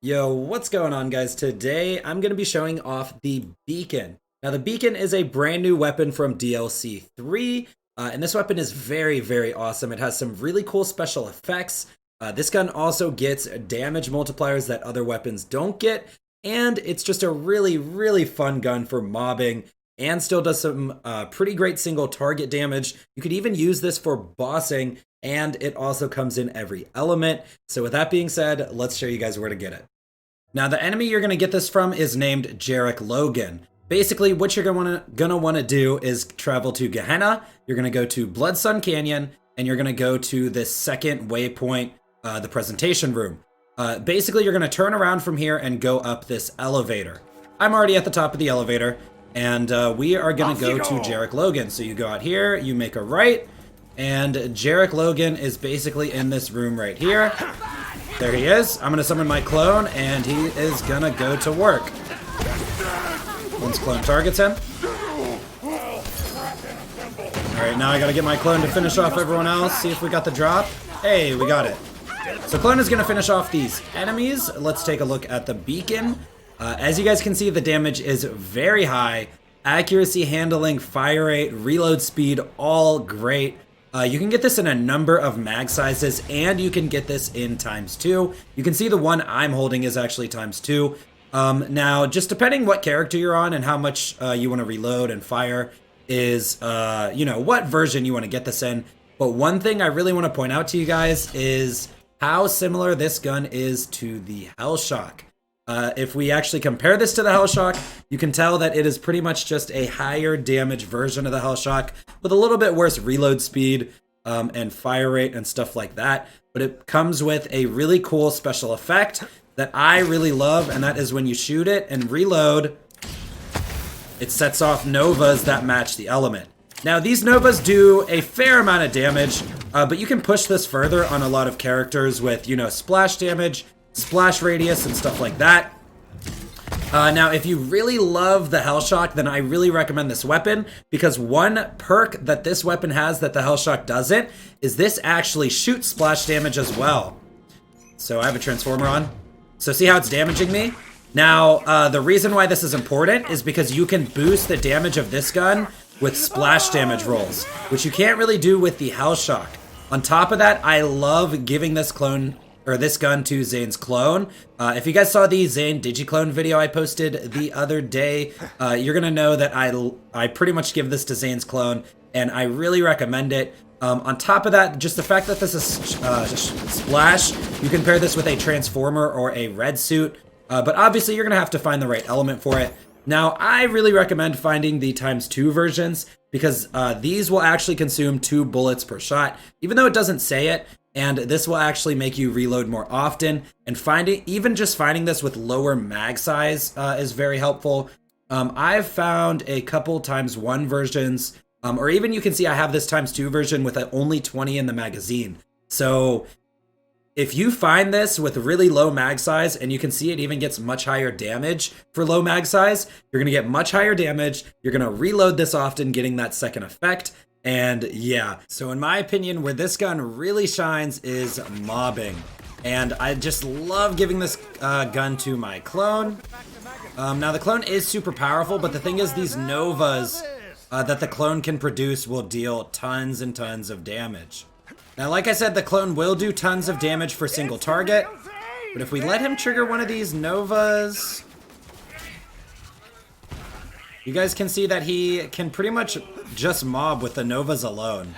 Yo, what's going on, guys? Today I'm going to be showing off the Beacon. Now, the Beacon is a brand new weapon from DLC 3, and this weapon is very, very awesome. It has some really cool special effects. This gun also gets damage multipliers that other weapons don't get, and it's just a really, really fun gun for mobbing and still does some pretty great single target damage. You could even use this for bossing, and it also comes in every element. So with that being said, let's show you guys where to get it. Now, the enemy you're going to get this from is named Jarek Logan. Basically, what you're gonna want to do is travel to Gehenna. You're going to go to Blood Sun Canyon, and you're going to go to this second waypoint, the presentation room. Basically, you're going to turn around from here and go up this elevator. I'm already at the top of the elevator, and we are going to go to Jarek Logan. So you go out here, you make a right, and Jarek Logan is basically in this room right here. There he is. I'm going to summon my clone, and he is going to go to work. Once clone targets him. Alright, now I got to get my clone to finish off everyone else. See if we got the drop. Hey, we got it. So clone is going to finish off these enemies. Let's take a look at the Beacon. As you guys can see, the damage is very high. Accuracy, handling, fire rate, reload speed, all great. You can get this in a number of mag sizes, and you can get this in ×2. You can see the one I'm holding is actually ×2. Now, just depending what character you're on and how much you want to reload and fire is, what version you want to get this in. But one thing I really want to point out to you guys is how similar this gun is to the Hellshock. If we actually compare this to the Hellshock, you can tell that it is pretty much just a higher damage version of the Hellshock with a little bit worse reload speed and fire rate and stuff like that. But it comes with a really cool special effect that I really love, and that is when you shoot it and reload, it sets off novas that match the element. Now, these novas do a fair amount of damage, but you can push this further on a lot of characters with, splash damage, splash radius, and stuff like that. Now, if you really love the Hellshock, then I really recommend this weapon, because one perk that this weapon has that the Hellshock doesn't is this actually shoots splash damage as well. So I have a transformer on. So see how it's damaging me? Now, the reason why this is important is because you can boost the damage of this gun with splash damage rolls, which you can't really do with the Hellshock. On top of that, I love giving this gun to Zane's clone. If you guys saw the Zane Digiclone video I posted the other day, you're gonna know that I pretty much give this to Zane's clone, and I really recommend it. On top of that, just the fact that this is splash, you can pair this with a transformer or a red suit, but obviously you're gonna have to find the right element for it. Now, I really recommend finding the ×2 versions, because these will actually consume 2 bullets per shot, even though it doesn't say it. And this will actually make you reload more often. And even just finding this with lower mag size is very helpful. I've found a couple ×1 versions, or even you can see I have this ×2 version with only 20 in the magazine. So if you find this with really low mag size, and you can see it even gets much higher damage for low mag size, you're going to get much higher damage. You're going to reload this often, getting that second effect. And yeah, so in my opinion, where this gun really shines is mobbing. And I just love giving this gun to my clone. Now, the clone is super powerful, but the thing is, these novas that the clone can produce will deal tons and tons of damage. Now, like I said, the clone will do tons of damage for single target, but if we let him trigger one of these novas, you guys can see that he can pretty much just mob with the novas alone.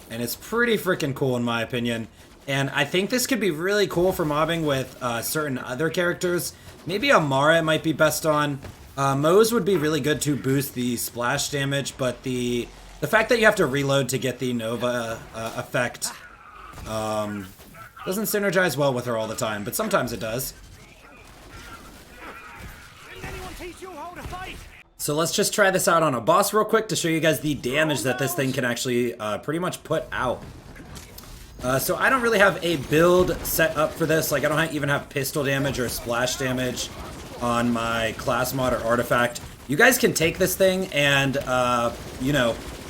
And it's pretty freaking cool in my opinion. And I think this could be really cool for mobbing with certain other characters. Maybe Amara might be best on. Moze would be really good to boost the splash damage, but the fact that you have to reload to get the Nova effect doesn't synergize well with her all the time, but sometimes it does. So let's just try this out on a boss real quick to show you guys the damage that this thing can actually pretty much put out. So I don't really have a build set up for this. Like, I don't even have pistol damage or splash damage on my class mod or artifact. You guys can take this thing and,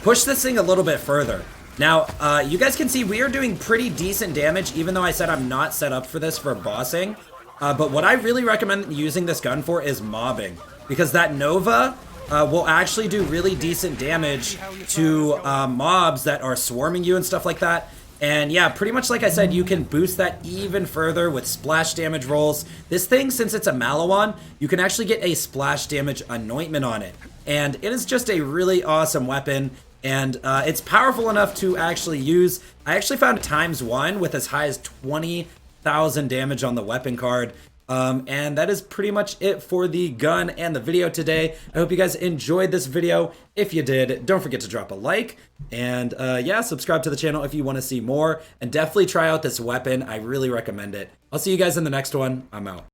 push this thing a little bit further. Now, you guys can see we are doing pretty decent damage, even though I said I'm not set up for this for bossing. But what I really recommend using this gun for is mobbing, because that Nova will actually do really decent damage to mobs that are swarming you and stuff like that. And yeah, pretty much like I said, you can boost that even further with splash damage rolls. This thing, since it's a Malawan, you can actually get a splash damage anointment on it. And it is just a really awesome weapon. And it's powerful enough to actually use. I actually found ×1 with as high as 20,000 damage on the weapon card. And that is pretty much it for the gun and the video today. I hope you guys enjoyed this video. If you did, don't forget to drop a like. And yeah, subscribe to the channel if you want to see more. And definitely try out this weapon. I really recommend it. I'll see you guys in the next one. I'm out.